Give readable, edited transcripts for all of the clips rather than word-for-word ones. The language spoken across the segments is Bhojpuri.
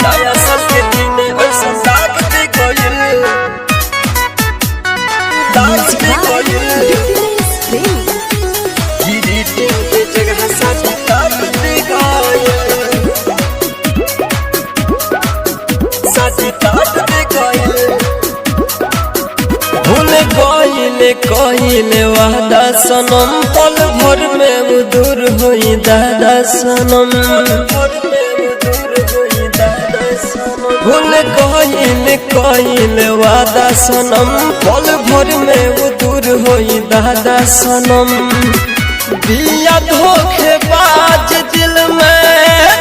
नया साल के दिन ऐसा दाग दे गइल, दाग दे गइल। ग्रीटिंग के जगह साथी दाग दे गइल, साथी दाग दे गइल। भूल गइले कहिले वादा सनम, पल भर में दूर होई दादा सनम। भूल गइले कहिले वादा सनम, पल भर में दूर होई दादा सनम। दिया धोखेबाज दिल में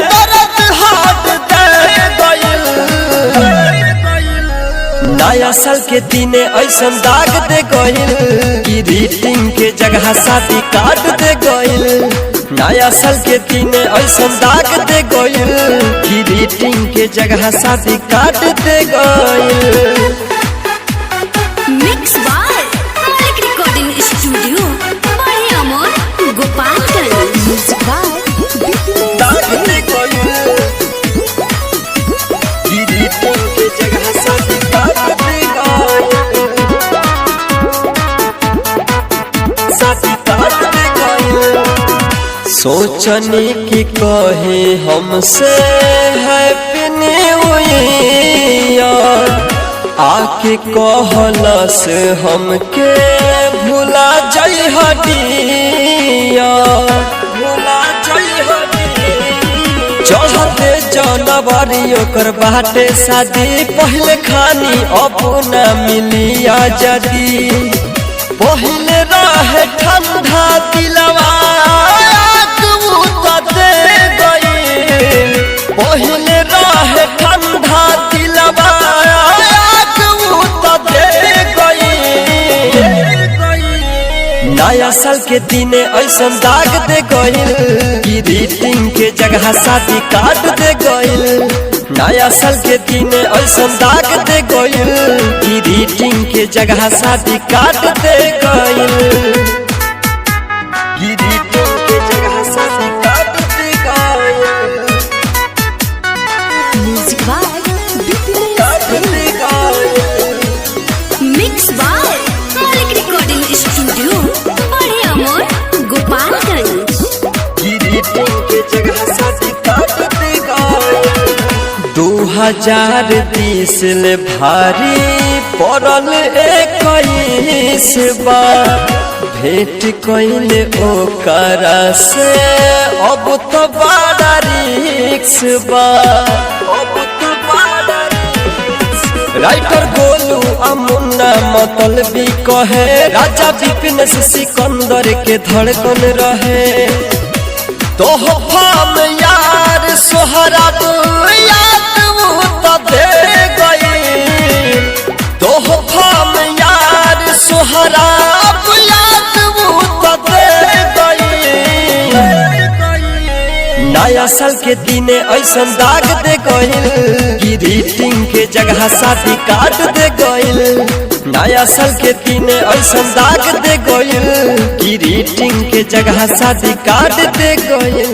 दर्द हाथ दे गइल, नया साल के दिन ऐसा दाग दे गइल। ग्रीटिंग के जगह शादी कार्ड दे गइल, नया साल के दिन ऐसा दाग दे गइल। ग्रीटिंग के जगह शादी कार्ड दे गइल। मिक्स बाय मालिक रिकॉर्डिंग स्टूडियो बड़े अमोर गोपालगंज। म्यूजिक बाय दाग दे गइल, ग्रीटिंग के जगह शादी कार्ड दे गइल, शादी कार्ड दे गइल। सोचने की कहे हमसे हैप्पी न्यू ईयर, आके कहलस हमके भुला जाइ हटिया, भुला जाइ हटिया। चढ़ते जनवरी ओकर बाटे शादी, पहले खानी अपना मिलिया जदी। पहले रहे ठंडा दिलवा पहले रहे ठंडा दिलवा दे गई। नया साल के दिन ऐसा दाग दे गइल, ग्रीटिंग के जगह शादी कार्ड दे गइल। नया साल के दिन ऐसा दाग दे गइल, ग्रीटिंग के जगह शादी कार्ड दे गइल। ग्रीटिंग के जगह शादी कार्ड दे गइल, म्यूजिक बाय मिक्स बाय मालिक रिकॉर्डिंग स्टूडियो बड़े अमोर गोपालगंज। ग्रीटिंग के जगह शादी कार्ड दे गइल। 2030 ले भारी पड़ल 21 बार, भेंट कइले ओकरा से अब तो बड़ा रिक्स बा, अब तो बड़ा रिक्स। राइटर गोलू अमुन्ना मतलबी कहे, राजा विपिन से सिकंदर के धड़कन रहे। तोहफा में यार सोहराब याद तो दे गई, तोहफा में यार सोहराब याद तो दे गई। नया साल के दिन ऐसा दाग दे गइल, ग्रीटिंग के जगह शादी कार्ड दे गइल। नया साल के दिन ऐसा दाग दे गइल, ग्रीटिंग के जगह शादी कार्ड दे गइल।